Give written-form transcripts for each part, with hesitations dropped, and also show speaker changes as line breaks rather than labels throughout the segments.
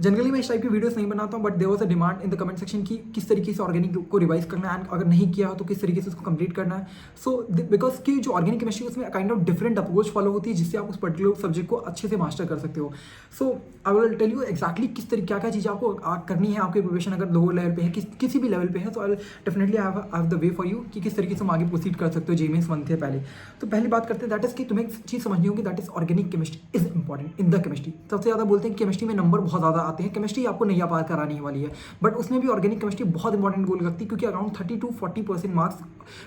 Generally मैं इस type की वीडियोस नहीं बनाता हूँ, but there was a demand in the comment section की किस तरीके से ऑर्गेनिक को रिवाइज करना है, एंड अगर नहीं किया हो तो किस तरीके से उसको कंप्लीट करना है। सो बिकॉज की जो ऑर्गेनिक केमिस्ट्री उसमें kind of different approach follow होती है जिससे आप उस पर्टिकुलर सब्जेक्ट को अच्छे से मास्टर कर सकते हो। So I will tell you exactly किस तरीके क्या क्या चीज़ें आपको करनी है। आपकी प्रिपरेशन अगर लोअर लेवल पे है, किसी भी लेवल पे है, तो I definitely have the way for you कि किस तरीके से हम आगे प्रोसीड कर सकते हो जेईई बनते हैं पहले। तो पहली बात करते हैं दैट इज कि तुम्हें एक चीज़ समझनी होगी, that is organic chemistry is important in the chemistry. सबसे ज़्यादा बोलते हैं केमिस्ट्री में नंबर बहुत ज़्यादा आते हैं, केमिस्ट्री आपको नहीं पार करानी वाली है, बट उसमें भी ऑर्गेनिक केमिस्ट्री बहुत इंपॉर्टेंट रोल करती है क्योंकि अराउंड 30 to 40% मार्क्स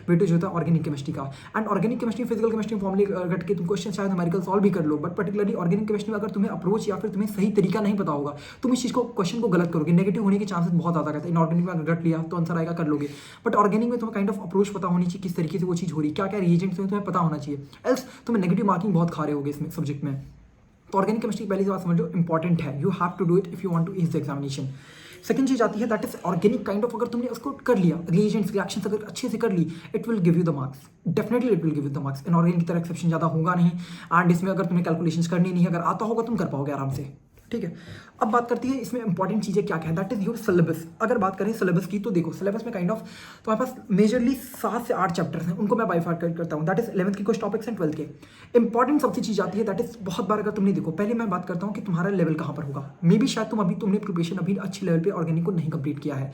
वेटेज होता है ऑर्गेनिक केमिस्ट्री का। And organic chemistry physical chemistry formally घट के तुम क्वेश्चन शायद न्यूमेरिकल सॉल्व भी कर लो, बट पर्टिकुलरली ऑर्गेनिक केमिस्ट्री में अगर तुम्हें अप्रोच या फिर तुम्हें सही तरीका नहीं पता होगा, तुम इस चीज़ को क्वेश्चन को गलत करोगे, नेगेटिव होने के चांसेस बहुत ज़्यादा रहते हैं। इनऑर्गेनिक में अगर घट लिया तो आंसर आएगा, कर लोगे, बट ऑर्गेनिक में तुम्हें काइंड ऑफ अप्रोच पता होनी चाहिए, किस तरीके से वो चीज़ हो रही है, क्या क्या रिएजेंट्स में तुम्हें पता होना चाहिए, एल्स तुम्हें नेगेटिव मार्किंग बहुत खा रहे होगे इसमें सब्जेक्ट में। तो ऑर्गेनिक केमिस्ट्री पहली बात समझो इंपॉर्टेंट है, you have to do it if you want to ease the examination. Second चीज आती है that is organic kind of अगर तुमने उसको कर लिया, रिएजेंट्स रिएक्शंस अगर अच्छे से कर ली, it will give you the marks, definitely it will give you the marks. Inorganic की तरह एक्सेप्शन ज़्यादा होगा नहीं, एंड इसमें अगर तुम्हें कैलकुलेशंस करनी नहीं है, अगर आता होगा तुम कर पाओगे आराम से, ठीक है। अब बात करती है इसमें इंपॉर्टेंट चीज़ें क्या क्या है, दैट इज योर सिलेबस। अगर बात करें सिलेबस की तो देखो सिलेबस में काइंड ऑफ तुम्हारे पास मेजरली 7 से 8 चैप्टर्स हैं, उनको मैं बाइफार्केट करता हूँ, दैट इज 11th की कुछ टॉपिक्स हैं, 12th के। इंपॉर्टेंट सबसे चीज़ आती है दैट इज बहुत बार अगर तुमने देखो, पहले मैं बात करता हूँ कि तुम्हारा लेवल कहाँ पर होगा। मे बी शायद तुमने प्रिपरेशन अभी अच्छी लेवल पे ऑर्गेनिक को नहीं कंप्लीट किया है।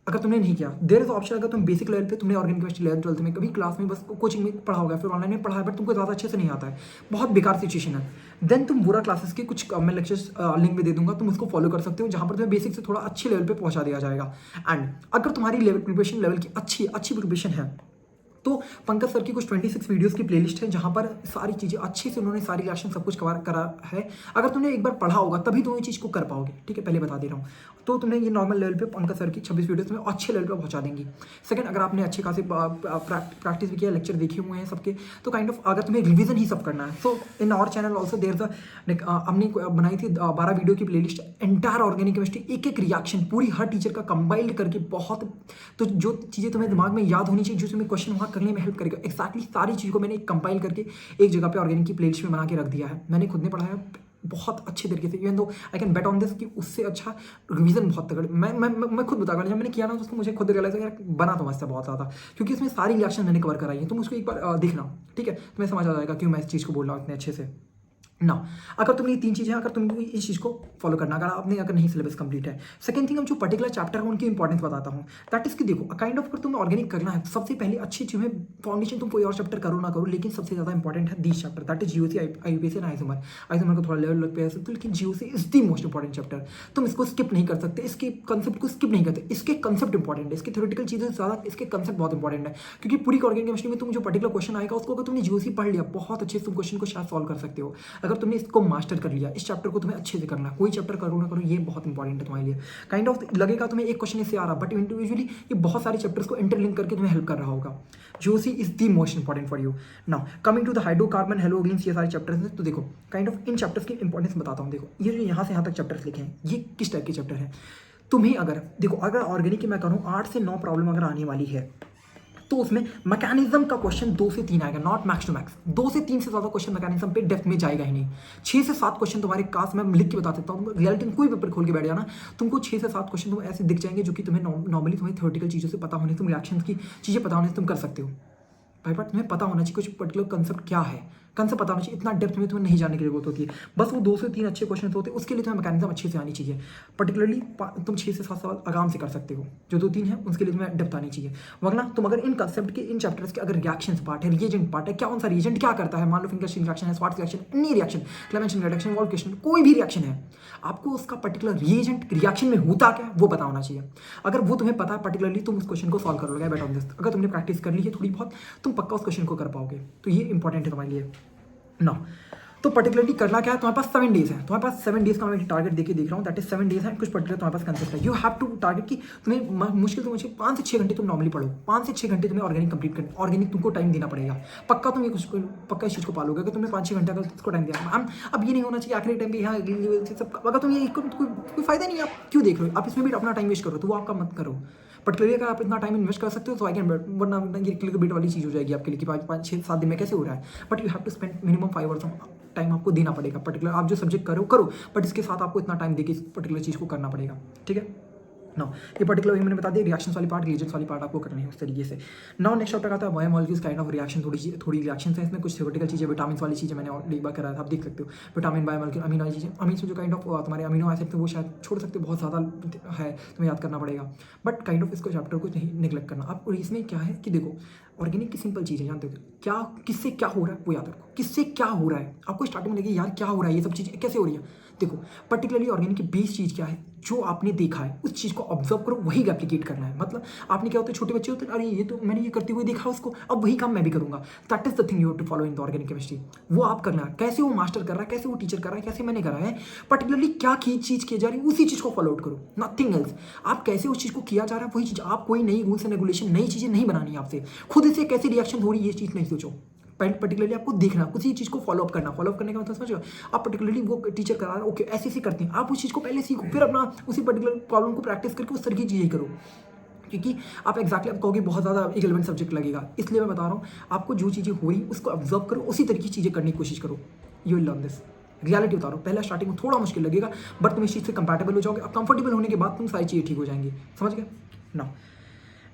अगर तुमने नहीं किया, देयर इज ऑप्शन, अगर तुम बेसिक लेवल पे तुमने ऑर्गेनिक केमिस्ट्री 11th 12th में कभी क्लास में बस कोचिंग में पढ़ा होगा, फिर ऑनलाइन में पढ़ा है, बट तुमको ज़्यादा अच्छे से नहीं आता है, बहुत बेकार सिचुएशन है, देन तुम बुरा क्लासेस के कुछ मैं लेक्चर्स लिंक में दे दूंगा, तुम उसको फॉलो कर सकते हो, जहाँ पर तुम्हें बेसिक से थोड़ा अच्छे लेवल पे पहुँचा दिया जाएगा। एंड अगर तुम्हारी लेवल प्रिपरेशन लेवल की अच्छी प्रिपरेशन है, तो पंकज सर की कुछ 26 वीडियोस की प्लेलिस्ट है जहाँ पर सारी चीज़ें अच्छे से उन्होंने सारी रिएक्शन सब कुछ कवर करा है। अगर तुमने एक बार पढ़ा होगा तभी तुम ये चीज़ को कर पाओगे, ठीक है, पहले बता दे रहा हूँ। तो तुम्हें ये नॉर्मल लेवल पे पंकज सर की 26 वीडियोस में अच्छे लेवल पे पहुँचा देंगी। सेकंड, अगर आपने अच्छे खासे प्रैक्टिस भी किया, लेक्चर देखे हुए हैं सबके, तो काइंड ऑफ अगर तुम्हें रिविजन ही सब करना है, so in our channel also there हमने बनाई थी 12 वीडियो की प्लेलिस्ट, एंटायर ऑर्गेनिक केमिस्ट्री, एक रिएक्शन पूरी हर टीचर का कंबाइंड करके बहुत, तो जो चीज़ें तुम्हें दिमाग में याद होनी चाहिए, जो तुम्हें क्वेश्चन वहाँ करने में हेल्प करेगा, एक्जैक्टली सारी चीज़ को मैंने कंपाइल करके एक जगह पे ऑर्गेनिक की प्लेलिस्ट में बना के रख दिया है। मैंने खुद ने पढ़ाया बहुत अच्छे तरीके से, even though I can bet on this कि उससे अच्छा रिवीजन बहुत तगड़े मैं खुद बता, जब मैंने किया ना तो उसको मुझे खुद रियलाइज यार बना तो मस्त है बहुत ज़्यादा, क्योंकि इसमें सारी रिएक्शन मैंने कवर कराई है। तुम उसको एक बार देखना, ठीक है, तुम्हें समझ आ जाएगा क्यों मैं इस चीज़ को बोल रहा हूँ इतने अच्छे से ना। अगर तुमने ये 3 चीज़ें, अगर तुमको इस चीज़ को फॉलो करना, अगर नहीं सिलेबस कंप्लीट है। सेकंड थिंग, हम जो पर्टिकुलर चैप्टर है उनकी इंपॉर्टेंस बताता हूँ, दैट इज कि देखो काइंड ऑफ अगर तुम्हें ऑर्गेनिक करना है, सबसे पहले अच्छी चीज़ में फाउंडेशन, तुम कोई और चैप्टर करो ना करो, लेकिन सबसे ज़्यादा इंपॉर्टेंट है this chapter, that is GOC, IUPAC and isomer का थोड़ा लेवल पे है, लेकिन GOC is the most important chapter. तुम इसको स्किप नहीं कर सकते, इसके कंसेप्ट को स्किप नहीं करते, इसके कंसेप्ट इंपॉर्टेंट है, इसके थ्योरेटिकल चीज़ें ज़्यादा, इसके कंसेप्ट बहुत इंपॉर्टेंट है, क्योंकि पूरी ऑर्गेनिक केमिस्ट्री में तुम जो पर्टिकुलर क्वेश्चन आएगा उसको अगर तुमने जीओसी पढ़ लिया बहुत अच्छे से, तुम क्वेश्चन को शायद सॉल्व कर सकते हो। अगर तुमने इसको मास्टर कर लिया, इस चैप्टर को तुम्हें अच्छे से करना, कोई चैप्टर करो ना करो, ये बहुत इंपॉर्टेंट है तुम्हारे लिए। काइंड ऑफ लगेगा तुम्हें एक क्वेश्चन इससे आ रहा, बट इंडिविजुअली ये बहुत सारे चैप्टर्स को इंटरलिंक करके तुम्हें हेल्प कर रहा होगा। GOC is the most important for you. Now coming to the hydrocarbon, halogens, ये सारे चैप्टर्स हैं। तो देखो काइंड ऑफ इन चैप्टर्स की इंपॉर्टेंस बताता हूँ। देखो ये जो यहाँ से यहाँ तक चैप्टर्स लिखे हैं, ये किस टाइप के चैप्टर हैं। तुम्हें अगर देखो, अगर ऑर्गेनिक की मैं करूँ 8 से 9 प्रॉब्लम अगर आने वाली है, तो उसमें मैकेनिज्म का क्वेश्चन 2 से 3 आएगा, नॉट मैक्स टू मैक्स। 2 से 3 से ज़्यादा क्वेश्चन मैकेनिज्म पे डेप्थ में जाएगा ही नहीं। 6 से 7 क्वेश्चन तुम्हारे कास्ट में लिख के बता देता हूँ, रियलिटी में कोई पेपर खोल के बैठ जाना, तुमको 6 से 7 क्वेश्चन तुम ऐसे दिख जाएंगे जो कि तुम्हें नॉर्मली तुम्हें थ्योरेटिकल चीज़ों से पता होने, तुम रिएक्शन की चीज़ें पता होने से तुम कर सकते हो। भाई बट तुम्हें पता होना चाहिए कुछ पर्टिकुलर कंसेप्ट क्या है, कंसेप्ट पता होना चाहिए, इतना डेप्थ में तुम्हें नहीं जानने की जरूरत होती है। बस वो 2 से 3 अच्छे क्वेश्चन होते हैं, उसके लिए तुम्हें मैकेनिज्म अच्छे से आनी चाहिए। पर्टिकुलरली तुम 6 से 7 सवाल आराम से कर सकते हो, जो 2-3 है उसके लिए तुम्हें डेप्थ आनी चाहिए। वरना तुम अगर इन कंसेप्ट के, इन चैप्टर्स के अगर रिएक्शंस पार्ट है, रिएजेंट पार्ट है, क्या कौन सा रिएजेंट क्या करता है, मान लो फिंगरस्टीन रिएक्शन है, Swarts reaction, any reaction, Clemmensen reaction, वॉल्केशन, कोई भी रिएक्शन है, आपको उसका पर्टिकुलर रिएजेंट रिएक्शन में होता क्या वो पता होना चाहिए। अगर वो तुम्हें पता है पर्टिकुलरली, तुम उस क्वेश्चन को सॉल्व कर लोगे बेट ऑन दिस। अगर तुमने प्रैक्टिस कर ली है थोड़ी बहुत, तुम पक्का उस क्वेश्चन को कर पाओगे। तो ये इंपॉर्टेंट है तुम्हारे लिए ना। तो पर्टिकुलरली करना क्या है, तुम्हारे पास 7 डेज है, तुम्हारे पास 7 डेज का मैं टारगेट देख रहा हूँ, दैट इज 7 डेज है। कुछ पर्टिकुलर तुम्हारे पास कंसेप्ट है, यू हैव टू टारगेट कि तुम्हें मुश्किल से मुझे 5 से 6 घंटे तुम नॉर्मली पढ़ो, 5 से 6 घंटे तुम्हें ऑर्गेनिक कंप्लीट करना, ऑर्गेनिक तुमको टाइम देना पड़ेगा। पक्का तुम ये कुछ पक्का इस चीज़ को पालोगे अगर तुमने 5-6 घंटे अगर इसको टाइम दिया। अब ये नहीं होना चाहिए आखिरी टाइम पे यहाँ सब, अगर तुम ये कोई फायदा नहीं है, आप क्यों देख रहे हो, आप इसमें भी अपना टाइम वेस्ट करो, तो वो आपका मत करो। पर्टिकुलरली अगर आप इतना टाइम इन्वेस्ट कर सकते हो तो आई कैन, वरना ये क्लिक बिट वाली चीज़ हो जाएगी आपके लिए कि 5-6-7 दिन में कैसे हो रहा है। But you have to spend minimum 5 hours time आपको देना पड़ेगा। पर्टिकुलर आप जो सब्जेक्ट करो, बट इसके साथ आपको इतना टाइम देके इस पर्टिकुलर चीज़ को करना पड़ेगा, ठीक है। नाउ ये पर्टिकुलर मैंने बता दिया, रिएक्शंस वाली पार्ट, रिएजेंट्स वाली पार्ट आपको करनी है उस तरीके से। नाउ नेक्स्ट टॉपिक आता है बायोमोलिक्यूल्स काइंड ऑफ रिएक्शन। थोड़ी रिएक्शंस हैं इसमें, कुछ थ्योरेटिकल चीज़ें, विटामिन वाली चीज़ें मैंने और एक बार कराया था, आप देख सकते हो। विटामिन, बायोमोलिक्यूल, अमीनो वाली चीज़ें, अमीन में जो काइंड ऑफ तुम्हारे अमीनो एसिड थे वो शायद छोड़ सकते हो, बहुत ज़्यादा है, तुम्हें याद करना पड़ेगा। बट काइंड ऑफ इसको चैप्टर को नहीं निगलेक्ट करना आप। और इसमें क्या है कि देखो, ऑर्गेनिक की सिंपल चीज़ है, जानते हो क्या, किससे क्या हो रहा है वो याद रखो, किससे क्या हो रहा है। आपको स्टार्टिंग में लगे यार क्या हो रहा है, ये सब चीज़ें कैसे हो रही है। देखो पर्टिकुलरली ऑर्गेनिक की बेस चीज़ क्या है, जो आपने देखा है उस चीज़ को ऑब्जर्व करो, वही रेप्लिकेट करना है। मतलब आपने क्या होता है, छोटे बच्चे होते हैं, अरे ये तो मैंने ये करते हुए देखा उसको, अब वही काम मैं भी करूँगा। That is the thing you have to follow in the organic chemistry. वो आप करना है, कैसे वो मास्टर कर रहा है, कैसे वो टीचर कर रहा है, कैसे मैंने करा है, पर्टिकुलरली क्या चीज़ की जा रही है, उसी चीज़ को फॉलो आउट करो, नथिंग एल्स। आप कैसे उस चीज़ को किया जा रहा है वही चीज़, आप कोई नई रूल्स एंड रेगुलेशन, नई चीज़ें नहीं बनानी है आपसे, खुद से कैसे रिएक्शन हो रही है ये चीज़ नहीं सोचो। पर्टिकुलरली आपको देखना, उसी चीज़ को फॉलो अप करना। फॉलो अप करने का मतलब समझो, आप पर्टिकुलरली वो टीचर करा रहा है, ओके ऐसे ऐसे करते हैं, आप उस चीज़ को पहले सीखो, फिर अपना उसी पर्टिकुलर प्रॉब्लम को प्रैक्टिस करके उस तरह की चीज़ें करो। क्योंकि आप एग्जैक्टली आप कहोगे बहुत ज़्यादा इरेलेवेंट सब्जेक्ट लगेगा, इसलिए मैं बता रहा हूँ आपको जो चीज़ें हो रही उसको ऑब्जर्व करो, उसी तरह की चीज़ें करने की कोशिश करो। You will learn this. Reality बता रहा हूँ, पहला स्टार्टिंग में थोड़ा मुश्किल लगेगा, बट तुम इस चीज़ से कंपैटिबल हो जाओगे। अब कंफर्टेबल होने के बाद तुम सारी चीज़ें ठीक हो जाएंगी, समझ गए ना।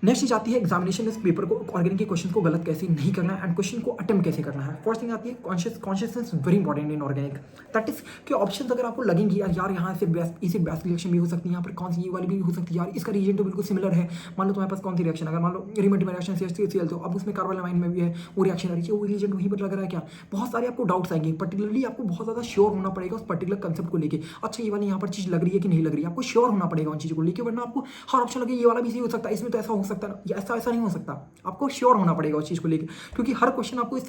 नेक्स्ट चीज आती है एग्जामिनेशन इस पेपर को, ऑर्गेनिक के क्वेश्चन को गलत कैसे नहीं करना है एंड क्वेश्चन को अटेम्प्ट कैसे करना है। फर्स्ट थिंग आती है consciousness, very important in organic. That is कि ऑप्शन अगर आपको लगेंगी यार यहाँ से बेस्ट रिएक्शन भी हो सकती है, यहाँ पर कौन सी ये वाली भी हो सकती है, यार इसका रीजन तो बिल्कुल सिमिलर है। मान लो तुम्हारे पास कौन सी रिएक्शन, अगर मान लो रिमेटिव रिएक्शन CH3Cl, तो अब उसमें कार्बोलामाइन में भी है वो रिएक्शन आ रही है, वो रीजन वहीं पर लग रहा है क्या। बहुत सारे आपको डाउट्स आएंगे, पर्टिकुलरली आपको बहुत ज़्यादा श्योर होना पड़ेगा उस पर्टिकुलर कंसेप्ट को लेकर। अच्छा ये वाली यहाँ पर चीज़ लग रही है कि नहीं लग रही है, आपको श्योर होना पड़ेगा उन चीज़ों को लेकर, वरना आपको हर ऑप्शन लगे ये वाला भी सही हो सकता है, इसमें तो ऐसा हो सकता है, ऐसा नहीं हो सकता। आपको श्योर होना पड़ेगा उस चीज को लेकर, क्योंकि हर क्वेश्चन आपको इस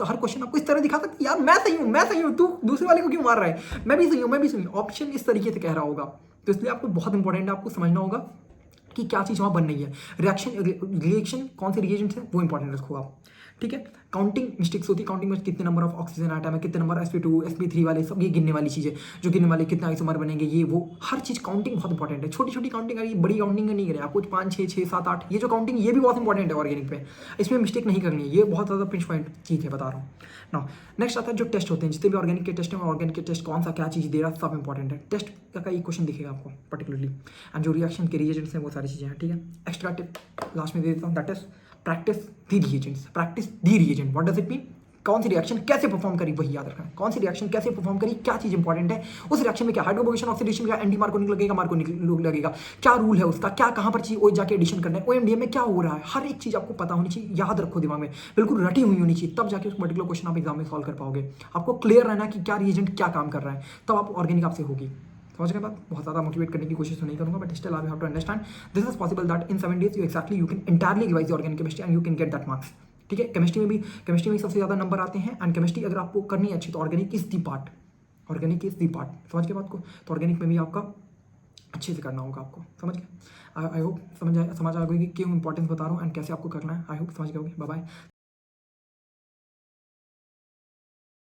तरह दिखा सकता है, यार मैं सही हूं, तू दूसरे वाले को क्यों मार रहा है, मैं भी सही हूं। ऑप्शन इस तरीके से कह रहा होगा, तो इसलिए आपको बहुत इंपॉर्टेंट है, आपको समझना होगा कि क्या चीज़ वहाँ बन रही है। रिएक्शन कौन से रिएजेंट्स हैं वो इंपॉर्टेंट रखो आप, ठीक है। काउंटिंग मिस्टेक्स होती है, काउंटिंग में कितने नंबर ऑफ ऑक्सीजन आइटम है, कितने नंबर sp2 sp3 वाले, सब ये गिनने वाली चीज़ है, जो गिनने वाले कितने आइसोमर बनेंगे, ये वो हर चीज़ काउंटिंग बहुत इंपॉर्टेंट है। छोटी छोटी काउंटिंग है, बड़ी काउंटिंग नहीं करें आपको, 5 6 6 7 8 ये जो काउंटिंग ये भी बहुत इंपॉर्टेंट है ऑर्गेनिक पे, इसमें मिस्टेक नहीं करनी है, ये बहुत ज़्यादा पिंच पॉइंट चीज़ है, बता रहा हूँ ना। नेक्स्ट आता है जो टेस्ट होते हैं, जितने भी ऑर्गेनिक के टेस्ट हैं, ऑर्गेनिक के टेस्ट कौन सा क्या चीज़ दे रहा है सब इंपॉर्टेंट है। टेस्ट का एक क्वेश्चन दिखेगा आपको पर्टिकुलरली, एंड जो रिएक्शन के रिएजेंट्स हैं वो सारी चीज़ें हैं, ठीक है। एक्स्ट्रा टिप लास्ट में दे देता हूँ, that is practice the reagents. Practice the reagent, what does it mean, कौन सी रिएक्शन कैसे परफॉर्म करी वही याद रखना है, कौन सी रिएक्शन कैसे परफॉर्म करी, क्या चीज़ इंपॉर्टेंट है उस रिएक्शन में, क्या हाइड्रोफोबिक ऑक्सीडेशन का एंटी मार्कोनिक लगेगा, मार्कोनिक लगेगा, क्या रूल है उसका, क्या कहाँ पर चीज़ जाके एडिशन करना है, OMDM में क्या हो रहा है, हर एक चीज़ आपको पता होनी चाहिए, याद रखो दिमाग में, बिल्कुल रटी हुई होनी चाहिए, तब जाके उस पर्टिकुलर क्वेश्चन आप एग्जाम में सॉल्व कर पाओगे। आपको क्लियर रहना कि क्या रिएजेंट क्या काम कर रहा है, तब आप ऑर्गेनिक आपसे होगी। समझ गए बात, बहुत ज़्यादा मोटिवेट करने की कोशिश तो नहीं करूँगा, but still I have to understand this is possible that in 7 days you can entirely revise organic chemistry and you can get that marks, ठीक है। केमिस्ट्री में सबसे ज़्यादा नंबर आते हैं, एंड केमिस्ट्री अगर आपको करनी है अच्छी तो ऑर्गेनिक इज दी पार्ट, समझ के बात को, तो ऑर्गेनिक में भी आपका अच्छे से करना होगा आपको, समझ गए। आई होप समझ आ गई कि क्यों इंपॉर्टेंस बता रहा हूँ एंड कैसे आपको करना है, आई होप समझ गए होगे। Bye bye.